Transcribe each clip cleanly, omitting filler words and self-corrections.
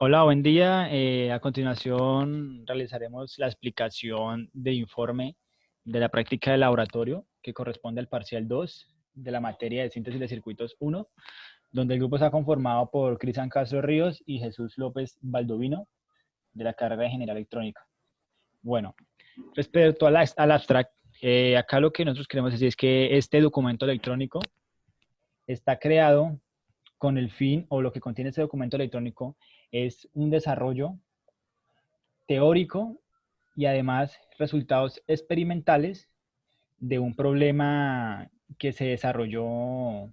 Hola, buen día. A continuación realizaremos la explicación de informe de la práctica de laboratorio que corresponde al parcial 2 de la materia de síntesis de circuitos 1, donde el grupo está conformado por Cristian Castro Ríos y Jesús López Baldovino de la carrera de Ingeniería Electrónica. Bueno, respecto al abstract, acá lo que nosotros queremos decir es que este documento electrónico está creado con el fin, o lo que contiene este documento electrónico es un desarrollo teórico y además resultados experimentales de un problema que se desarrolló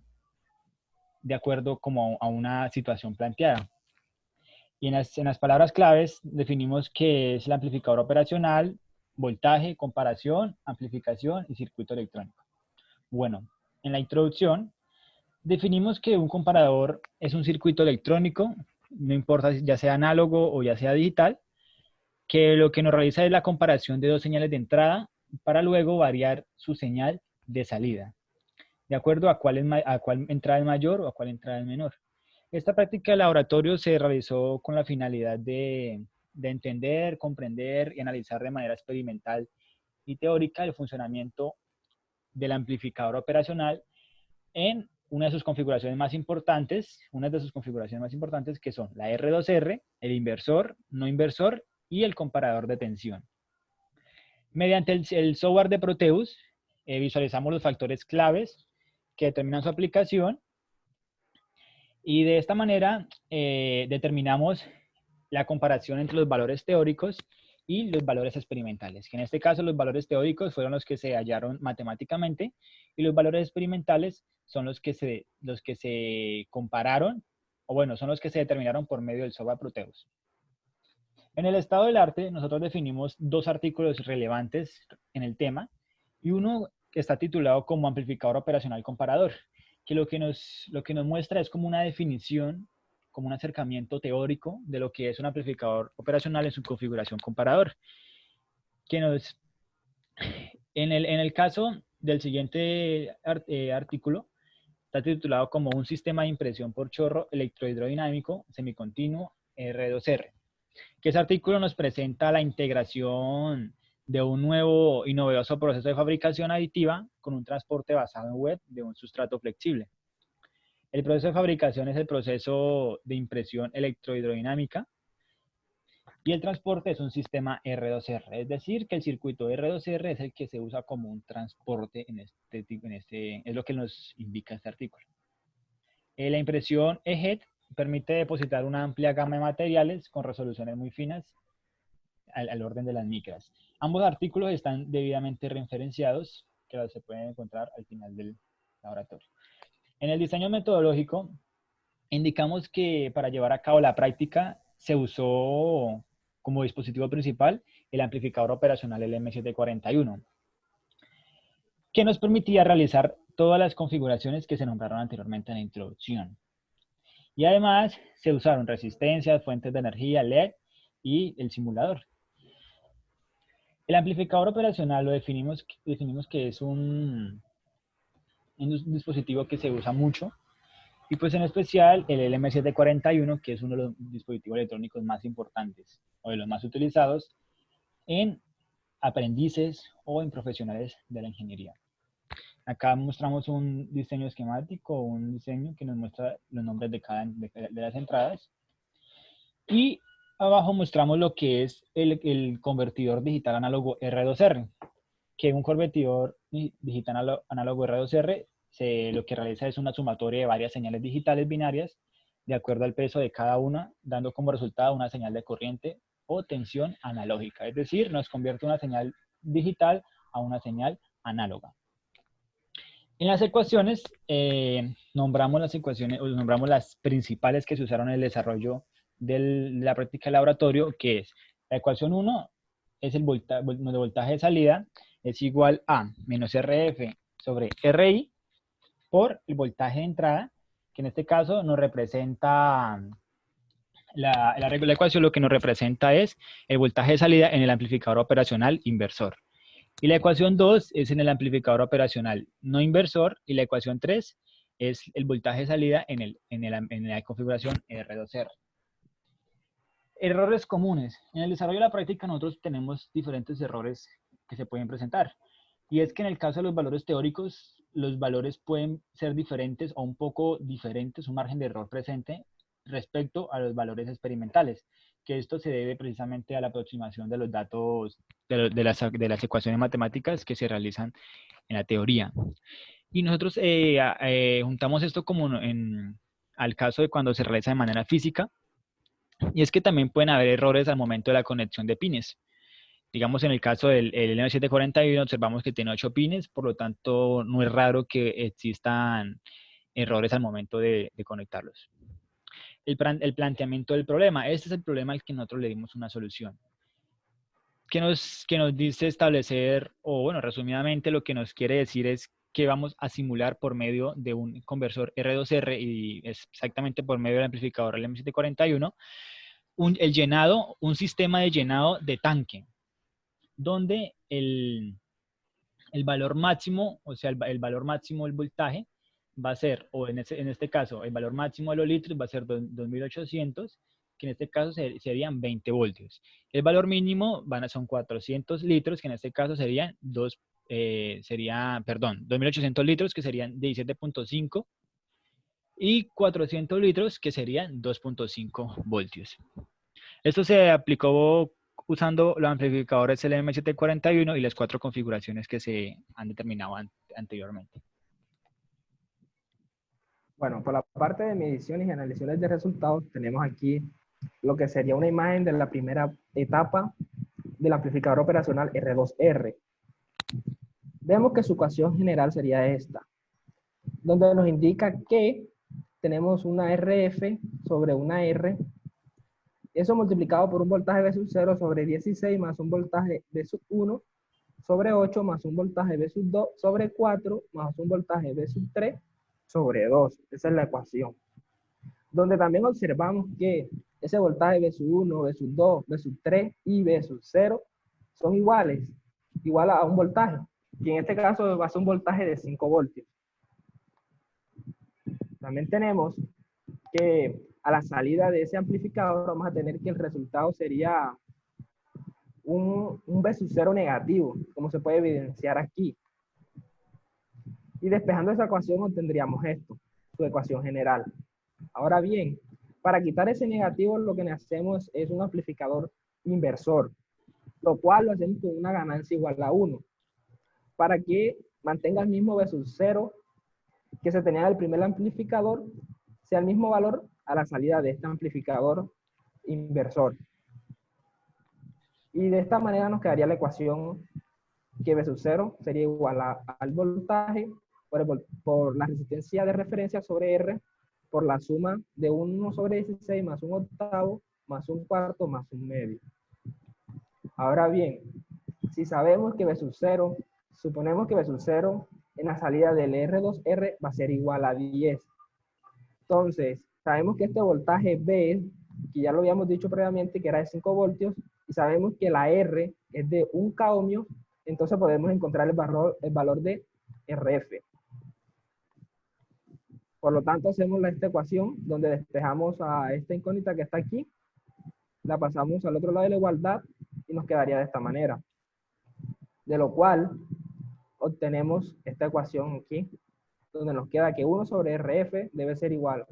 de acuerdo como a una situación planteada. Y en las palabras claves definimos qué es el amplificador operacional, voltaje, comparación, amplificación y circuito electrónico. Bueno, en la introducción definimos que un comparador es un circuito electrónico, no importa ya sea análogo o ya sea digital, que lo que nos realiza es la comparación de dos señales de entrada para luego variar su señal de salida, de acuerdo a cuál entrada es mayor o a cuál entrada es menor. Esta práctica de laboratorio se realizó con la finalidad de entender, comprender y analizar de manera experimental y teórica el funcionamiento del amplificador operacional en una de sus configuraciones más importantes, que son la R2R, el inversor, no inversor y el comparador de tensión. Mediante el software de Proteus, visualizamos los factores claves que determinan su aplicación y de esta manera determinamos la comparación entre los valores teóricos y los valores experimentales, que en este caso los valores teóricos fueron los que se hallaron matemáticamente y los valores experimentales son los que se compararon, o bueno, son los que se determinaron por medio del software Proteus. En el estado del arte, nosotros definimos dos artículos relevantes en el tema y uno que está titulado como amplificador operacional comparador, que lo que nos muestra es como una definición, como un acercamiento teórico de lo que es un amplificador operacional en su configuración comparador. Que nos, en el caso del siguiente artículo, está titulado como un sistema de impresión por chorro electrohidrodinámico semicontinuo R2R, que ese artículo nos presenta la integración de un nuevo y novedoso proceso de fabricación aditiva con un transporte basado en web de un sustrato flexible. El proceso de fabricación es el proceso de impresión electrohidrodinámica y el transporte es un sistema R2R, es decir, que el circuito R2R es el que se usa como un transporte es lo que nos indica este artículo. La impresión EHET permite depositar una amplia gama de materiales con resoluciones muy finas al orden de las micras. Ambos artículos están debidamente referenciados, que se pueden encontrar al final del laboratorio. En el diseño metodológico, indicamos que para llevar a cabo la práctica se usó como dispositivo principal el amplificador operacional LM741, que nos permitía realizar todas las configuraciones que se nombraron anteriormente en la introducción. Y además se usaron resistencias, fuentes de energía, LED y el simulador. El amplificador operacional lo definimos que es un dispositivo que se usa mucho, y pues en especial el LM741, que es uno de los dispositivos electrónicos más importantes o de los más utilizados en aprendices o en profesionales de la ingeniería. Acá mostramos un diseño esquemático, un diseño que nos muestra los nombres de las entradas. Y abajo mostramos lo que es el convertidor digital análogo R2R, que un convertidor digital análogo R2R lo que realiza es una sumatoria de varias señales digitales binarias de acuerdo al peso de cada una, dando como resultado una señal de corriente o tensión analógica. Es decir, nos convierte una señal digital a una señal análoga. En las ecuaciones, nombramos las principales que se usaron en el desarrollo de la práctica de laboratorio, que es la ecuación 1, es el voltaje de salida, es igual a menos RF sobre RI por el voltaje de entrada, que en este caso nos representa, la ecuación lo que nos representa es el voltaje de salida en el amplificador operacional inversor. Y la ecuación 2 es en el amplificador operacional no inversor, y la ecuación 3 es el voltaje de salida en la configuración R2R. Errores comunes. En el desarrollo de la práctica nosotros tenemos diferentes errores que se pueden presentar. Y es que en el caso de los valores teóricos, los valores pueden ser diferentes o un poco diferentes, un margen de error presente respecto a los valores experimentales, que esto se debe precisamente a la aproximación de los datos de las ecuaciones matemáticas que se realizan en la teoría. Y nosotros juntamos esto como al caso de cuando se realiza de manera física, y es que también pueden haber errores al momento de la conexión de pines. Digamos, en el caso del L9741 observamos que tiene 8 pines, por lo tanto no es raro que existan errores al momento de conectarlos. El planteamiento del problema. Este es el problema al que nosotros le dimos una solución. ¿Qué nos dice establecer, o bueno, resumidamente lo que nos quiere decir es que vamos a simular por medio de un conversor R2R y exactamente por medio del amplificador LM741 un sistema de llenado de tanque, donde el valor máximo, o sea, el valor máximo del voltaje va a ser, o en este caso, el valor máximo de los litros va a ser 2800, que en este caso serían 20 voltios. El valor mínimo son 400 litros, que en este caso serían 2800 litros, que serían 17.5, y 400 litros, que serían 2.5 voltios. Esto se aplicó usando los amplificadores LM741 y las 4 configuraciones que se han determinado anteriormente. Bueno, por la parte de mediciones y análisis de resultados, tenemos aquí lo que sería una imagen de la primera etapa del amplificador operacional R2R. Vemos que su ecuación general sería esta, donde nos indica que tenemos una RF sobre una R, eso multiplicado por un voltaje V sub 0 sobre 16 más un voltaje V sub 1 sobre 8 más un voltaje V sub 2 sobre 4 más un voltaje V sub 3 sobre 2. Esa es la ecuación. Donde también observamos que ese voltaje V sub 1, V sub 2, V sub 3 y V sub 0 son igual a un voltaje, que en este caso va a ser un voltaje de 5 voltios. También tenemos que a la salida de ese amplificador vamos a tener que el resultado sería un V sub 0 negativo, como se puede evidenciar aquí. Y despejando esa ecuación obtendríamos esto, su ecuación general. Ahora bien, para quitar ese negativo lo que hacemos es un amplificador inversor, lo cual lo hacemos con una ganancia igual a 1, para que mantenga el mismo V sub 0 que se tenía del primer amplificador, sea el mismo valor a la salida de este amplificador inversor. Y de esta manera nos quedaría la ecuación que V sub 0 sería igual al voltaje por la resistencia de referencia sobre R por la suma de 1 sobre 16 más un octavo más un cuarto más un medio. Ahora bien, si sabemos que V sub 0, suponemos que V sub 0 en la salida del R2R va a ser igual a 10. Entonces, sabemos que este voltaje V, que ya lo habíamos dicho previamente, que era de 5 voltios, y sabemos que la R es de 1 k ohmio, entonces podemos encontrar el valor de RF. Por lo tanto, hacemos esta ecuación donde despejamos a esta incógnita que está aquí, la pasamos al otro lado de la igualdad y nos quedaría de esta manera. De lo cual, obtenemos esta ecuación aquí, donde nos queda que 1 sobre RF debe ser igual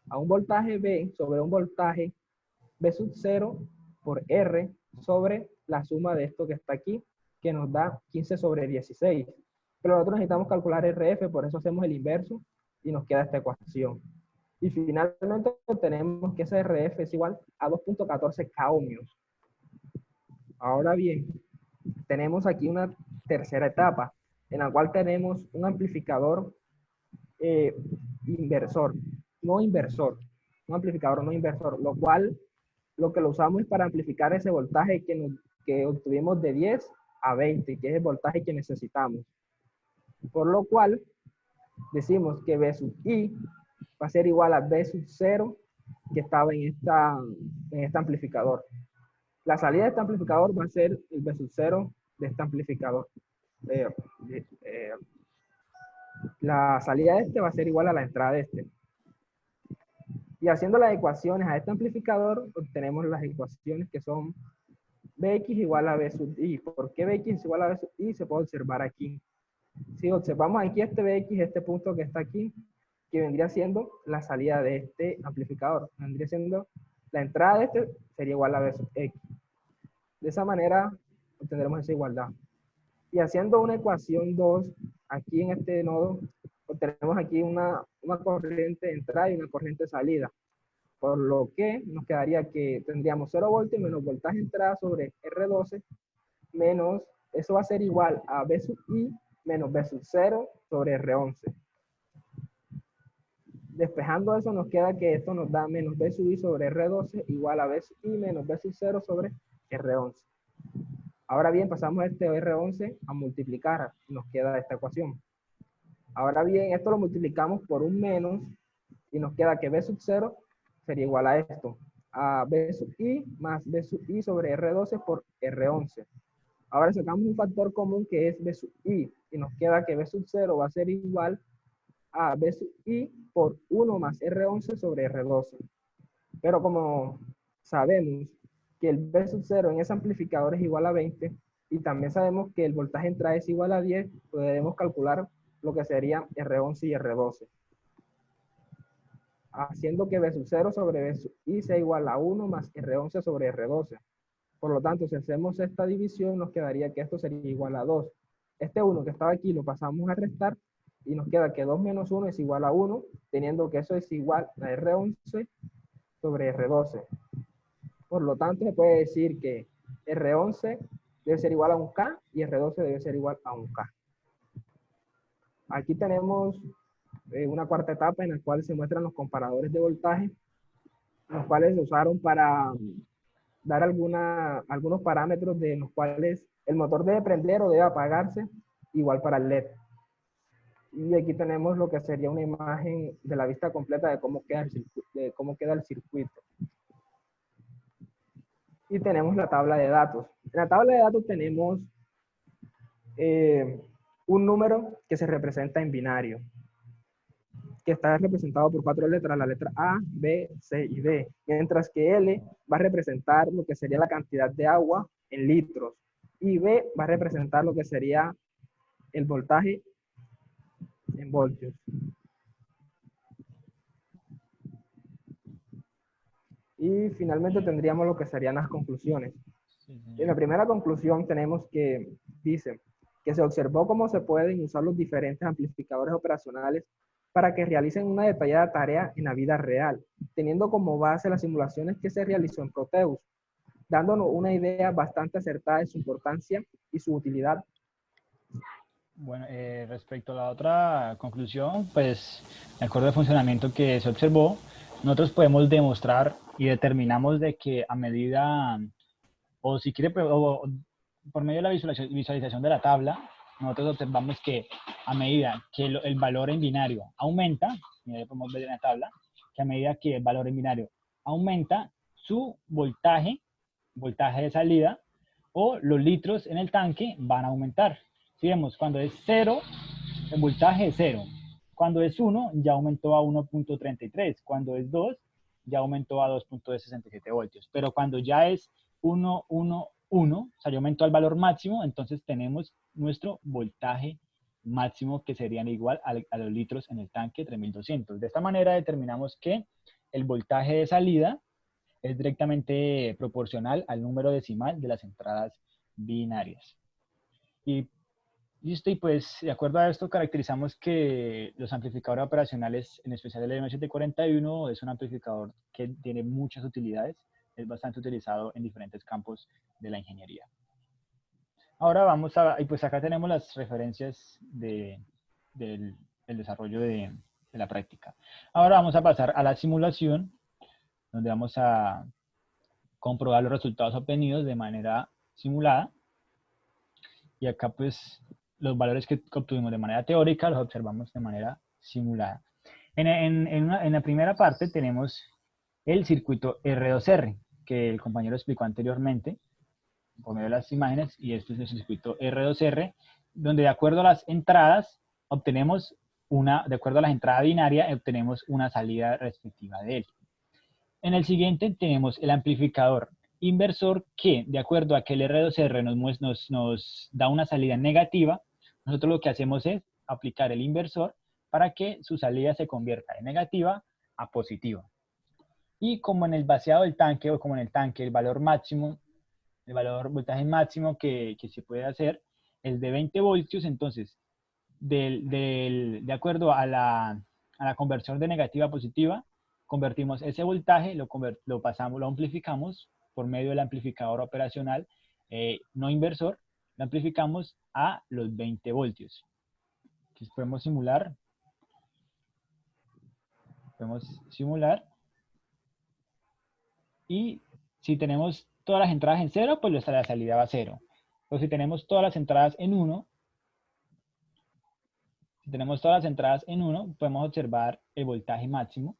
a un voltaje V sobre un voltaje V sub 0 por R sobre la suma de esto que está aquí, que nos da 15 sobre 16. Pero nosotros necesitamos calcular RF, por eso hacemos el inverso y nos queda esta ecuación. Y finalmente obtenemos que ese RF es igual a 2.14 k ohmios. Ahora bien, tenemos aquí una tercera etapa, en la cual tenemos un amplificador inversor, un amplificador no inversor, lo cual lo que lo usamos es para amplificar ese voltaje que obtuvimos de 10 a 20, que es el voltaje que necesitamos. Por lo cual, decimos que V sub I va a ser igual a V sub 0 que estaba en este amplificador. La salida de este amplificador va a ser el V sub 0 de este amplificador. La salida de este va a ser igual a la entrada de este. Y haciendo las ecuaciones a este amplificador, obtenemos las ecuaciones que son Bx igual a B sub i. ¿Por qué Bx es igual a B sub i? Se puede observar aquí. Si observamos aquí este Bx, este punto que está aquí, que vendría siendo la salida de este amplificador. Vendría siendo la entrada de este, sería igual a B sub x. De esa manera obtendremos esa igualdad. Y haciendo una ecuación 2, aquí en este nodo, obtenemos aquí una corriente de entrada y una corriente de salida. Por lo que nos quedaría que tendríamos 0 voltios menos voltaje de entrada sobre R12 menos, eso va a ser igual a B sub i menos B sub 0 sobre R11. Despejando eso nos queda que esto nos da menos B sub i sobre R12 igual a B sub i menos B sub 0 sobre R11. Ahora bien, pasamos este R11 a multiplicar y nos queda esta ecuación. Ahora bien, esto lo multiplicamos por un menos y nos queda que B sub 0 sería igual a esto, a B sub i más B sub i sobre R12 por R11. Ahora sacamos un factor común que es B sub i y nos queda que B sub 0 va a ser igual a B sub i por 1 más R11 sobre R12. Pero como sabemos que el B sub 0 en ese amplificador es igual a 20 y también sabemos que el voltaje de entrada es igual a 10, podemos calcular lo que sería R11 y R12. Haciendo que B sub 0 sobre B sub i sea igual a 1 más R11 sobre R12. Por lo tanto, si hacemos esta división, nos quedaría que esto sería igual a 2. Este 1 que estaba aquí lo pasamos a restar y nos queda que 2 menos 1 es igual a 1, teniendo que eso es igual a R11 sobre R12. Por lo tanto, se puede decir que R11 debe ser igual a un K y R12 debe ser igual a un K. Aquí tenemos una cuarta etapa en la cual se muestran los comparadores de voltaje, los cuales se usaron para dar algunos parámetros de los cuales el motor debe prender o debe apagarse, igual para el LED. Y aquí tenemos lo que sería una imagen de la vista completa de cómo queda el circuito. Y tenemos la tabla de datos. En la tabla de datos tenemos un número que se representa en binario, que está representado por 4 letras, la letra A, B, C y D, mientras que L va a representar lo que sería la cantidad de agua en litros, y B va a representar lo que sería el voltaje en voltios. Y finalmente tendríamos lo que serían las conclusiones. En la primera conclusión tenemos que dice que se observó cómo se pueden usar los diferentes amplificadores operacionales para que realicen una detallada tarea en la vida real, teniendo como base las simulaciones que se realizó en Proteus, dándonos una idea bastante acertada de su importancia y su utilidad. Bueno, respecto a la otra conclusión, pues, de acuerdo al funcionamiento que se observó, nosotros podemos demostrar y determinamos de que a medida, o si quiere, o por medio de la visualización de la tabla, nosotros observamos que a medida que el valor en binario aumenta, ya podemos ver en la tabla, que a medida que el valor en binario aumenta, su voltaje de salida o los litros en el tanque van a aumentar. Si vemos, cuando es 0, el voltaje es 0. Cuando es 1, ya aumentó a 1.33. Cuando es 2, ya aumentó a 2.67 voltios. Pero cuando ya es 1, 1, 1, o sea, ya aumentó al valor máximo, entonces tenemos nuestro voltaje máximo, que serían igual a los litros en el tanque 3200. De esta manera determinamos que el voltaje de salida es directamente proporcional al número decimal de las entradas binarias. Y listo, y pues de acuerdo a esto caracterizamos que los amplificadores operacionales, en especial el M741, es un amplificador que tiene muchas utilidades, es bastante utilizado en diferentes campos de la ingeniería. Ahora vamos a, y pues acá tenemos las referencias del desarrollo de la práctica. Ahora vamos a pasar a la simulación, donde vamos a comprobar los resultados obtenidos de manera simulada. Y acá pues los valores que obtuvimos de manera teórica los observamos de manera simulada. En la primera parte tenemos el circuito R2R, que el compañero explicó anteriormente por medio de las imágenes, y esto es el circuito R2R, donde de acuerdo a las entradas obtenemos de acuerdo a la entrada binaria, obtenemos una salida respectiva de él. En el siguiente tenemos el amplificador inversor que, de acuerdo a que el R2R nos da una salida negativa, nosotros lo que hacemos es aplicar el inversor para que su salida se convierta de negativa a positiva. Y como en el vaciado del tanque o como en el tanque, el valor máximo, el valor voltaje máximo que se puede hacer es de 20 voltios, entonces, de acuerdo a la conversión de negativa a positiva, convertimos ese voltaje, lo pasamos, lo amplificamos por medio del amplificador operacional no inversor, lo amplificamos a los 20 voltios. Entonces podemos simular y si tenemos todas las entradas en 0, pues la salida va a 0. Pero si tenemos todas las entradas en 1, podemos observar el voltaje máximo.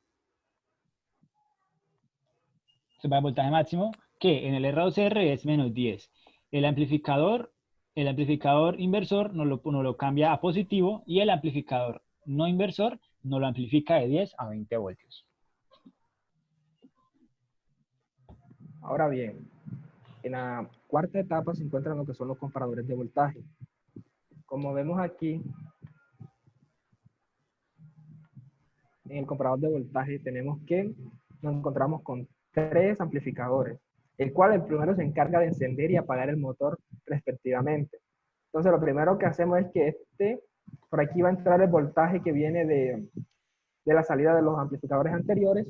El voltaje máximo que en el R2R es menos 10. El amplificador inversor nos lo cambia a positivo y el amplificador no inversor nos lo amplifica de 10 a 20 voltios. Ahora bien, en la cuarta etapa se encuentran lo que son los comparadores de voltaje. Como vemos aquí, en el comparador de voltaje nos encontramos con 3 amplificadores, el cual el primero se encarga de encender y apagar el motor respectivamente. Entonces lo primero que hacemos es que por aquí va a entrar el voltaje que viene de la salida de los amplificadores anteriores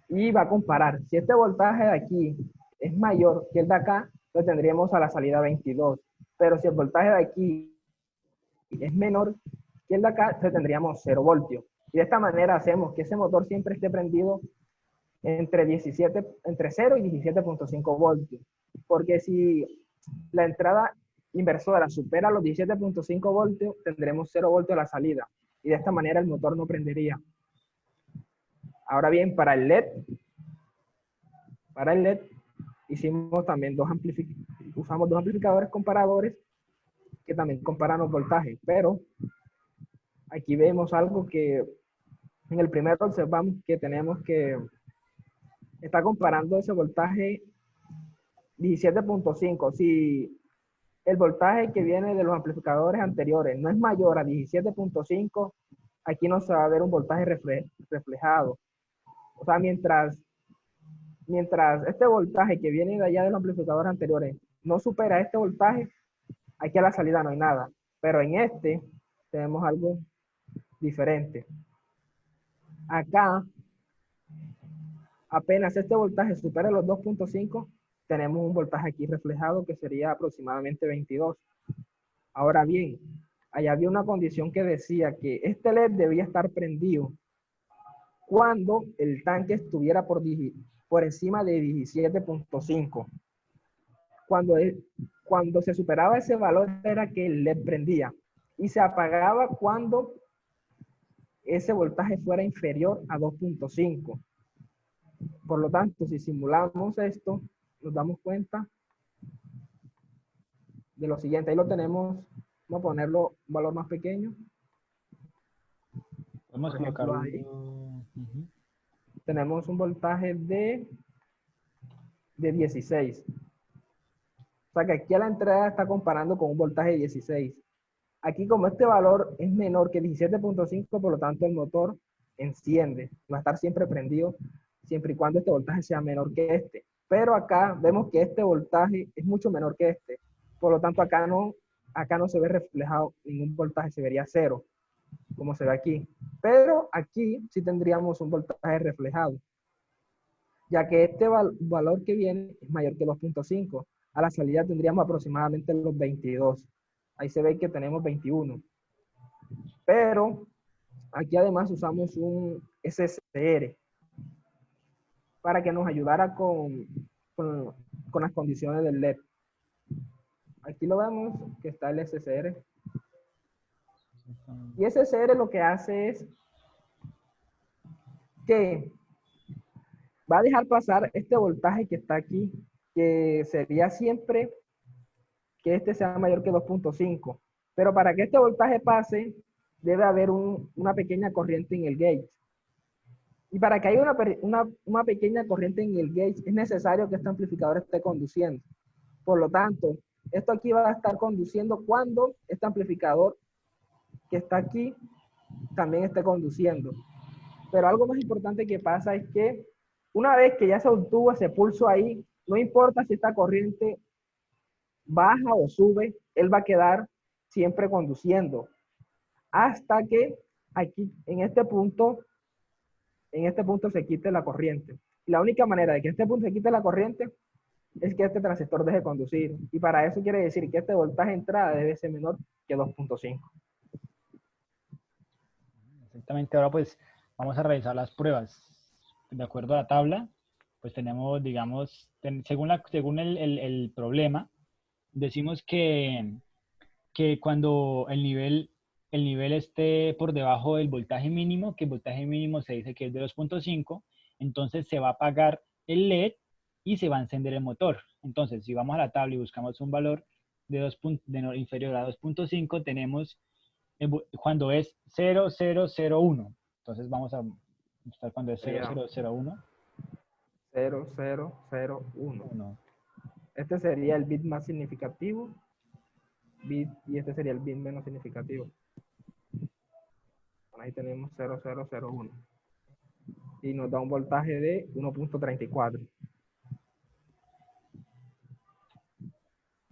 y va a comparar. Si este voltaje de aquí es mayor que el de acá, lo tendríamos a la salida 22. Pero si el voltaje de aquí es menor que el de acá, entonces tendríamos 0 voltios. Y de esta manera hacemos que ese motor siempre esté prendido entre 0 y 17.5 voltios. Porque si la entrada inversora supera los 17.5 voltios, tendremos 0 voltios a la salida. Y de esta manera el motor no prendería. Ahora bien, para el LED hicimos también usamos dos amplificadores comparadores que también comparan los voltajes, pero aquí vemos algo que en el primero observamos que tenemos que está comparando ese voltaje 17.5. Si el voltaje que viene de los amplificadores anteriores no es mayor a 17.5, aquí no se va a ver un voltaje reflejado. O sea, mientras este voltaje que viene de allá de los amplificadores anteriores no supera este voltaje, aquí a la salida no hay nada. Pero en este tenemos algo diferente. Acá, apenas este voltaje supera los 2.5, tenemos un voltaje aquí reflejado que sería aproximadamente 22. Ahora bien, allá había una condición que decía que este LED debía estar prendido cuando el tanque estuviera por encima de 17.5. Cuando se superaba ese valor era que el LED prendía y se apagaba cuando ese voltaje fuera inferior a 2.5. Por lo tanto, si simulamos esto, nos damos cuenta de lo siguiente. Ahí lo tenemos, vamos a ponerlo un valor más pequeño. Podemos colocarlo ahí. Tenemos un voltaje de 16. O sea que aquí a la entrada está comparando con un voltaje de 16. Aquí como este valor es menor que 17.5, por lo tanto el motor enciende. Va a estar siempre prendido, siempre y cuando este voltaje sea menor que este. Pero acá vemos que este voltaje es mucho menor que este. Por lo tanto acá no se ve reflejado ningún voltaje, se vería 0, como se ve aquí. Pero aquí sí tendríamos un voltaje reflejado, ya que este valor que viene es mayor que 2.5. A la salida tendríamos aproximadamente los 22. Ahí se ve que tenemos 21. Pero aquí además usamos un SSR para que nos ayudara con las condiciones del LED. Aquí lo vemos que está el SSR. Y SSR lo que hace es que va a dejar pasar este voltaje que está aquí, que sería siempre que este sea mayor que 2.5. Pero para que este voltaje pase, debe haber una pequeña corriente en el gate. Y para que haya una pequeña corriente en el gauge, es necesario que este amplificador esté conduciendo. Por lo tanto, esto aquí va a estar conduciendo cuando este amplificador que está aquí también esté conduciendo. Pero algo más importante que pasa es que una vez que ya se obtuvo ese pulso ahí, no importa si esta corriente baja o sube, él va a quedar siempre conduciendo hasta que aquí en este punto se quite la corriente. Y la única manera de que este punto se quite la corriente es que este transistor deje de conducir. Y para eso quiere decir que este voltaje de entrada debe ser menor que 2.5. Exactamente, ahora pues vamos a revisar las pruebas. De acuerdo a la tabla, pues tenemos, digamos, según el problema, decimos que cuando el nivel esté por debajo del voltaje mínimo, que el voltaje mínimo se dice que es de 2.5, entonces se va a apagar el LED y se va a encender el motor. Entonces, si vamos a la tabla y buscamos un valor inferior a 2.5, tenemos cuando es 0001. Entonces vamos a buscar cuando es 0001. 0001. Este sería el bit más significativo y este sería el bit menos significativo. Ahí tenemos 0001. Y nos da un voltaje de 1.34.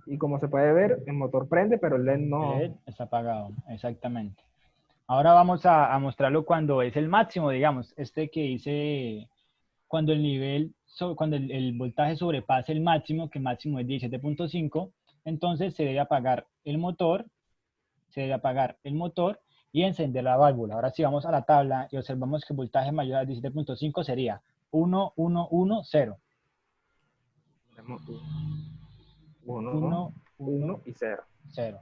Y como se puede ver, el motor prende, pero el LED no. El LED está apagado, exactamente. Ahora vamos a mostrarlo cuando es el máximo, digamos, este que dice cuando el nivel, cuando el voltaje sobrepase el máximo, que el máximo es 17.5, entonces se debe apagar el motor, y encender la válvula. Ahora si vamos a la tabla y observamos que el voltaje mayor a 17.5 sería 1110. 1 y 0. 0.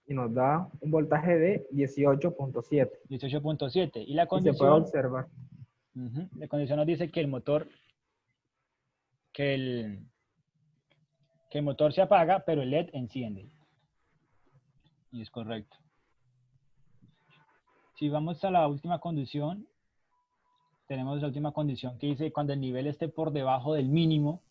Y nos da un voltaje de 18.7. 18.7. Y Y se puede observar. La condición nos dice que el motor, que el motor se apaga, pero el LED enciende. Y es correcto. Si vamos a la última condición, tenemos la última condición que dice cuando el nivel esté por debajo del mínimo,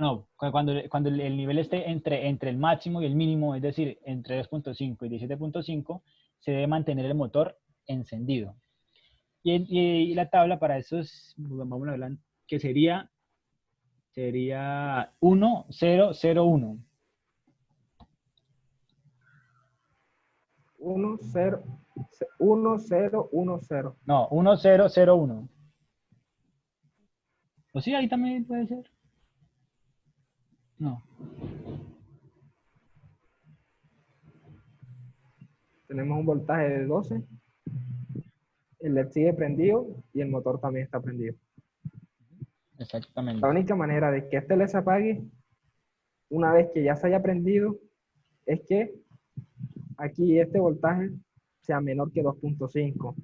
no, cuando el nivel esté entre el máximo y el mínimo, es decir, entre 2.5 y 17.5, se debe mantener el motor encendido. Y la tabla para eso es, vamos a hablar, que sería 1001. 1010. No, 1001. O sí, ahí también puede ser. No. Tenemos un voltaje de 12. El LED sigue prendido y el motor también está prendido. Exactamente. La única manera de que este LED se apague, una vez que ya se haya prendido, es que aquí este voltaje sea menor que 2.5.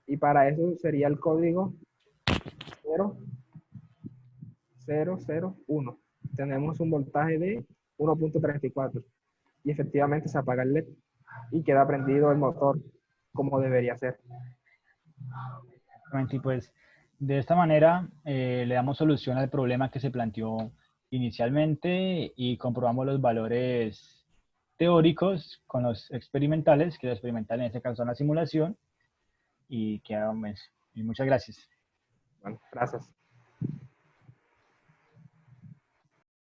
Y para eso sería el código 0001. Tenemos un voltaje de 1.34. Y efectivamente se apaga el LED y queda prendido el motor como debería ser. Y pues de esta manera le damos solución al problema que se planteó inicialmente y comprobamos los valores teóricos con los experimentales, que los experimentales en este caso son la simulación, y quedamos. Y muchas gracias. Bueno, gracias.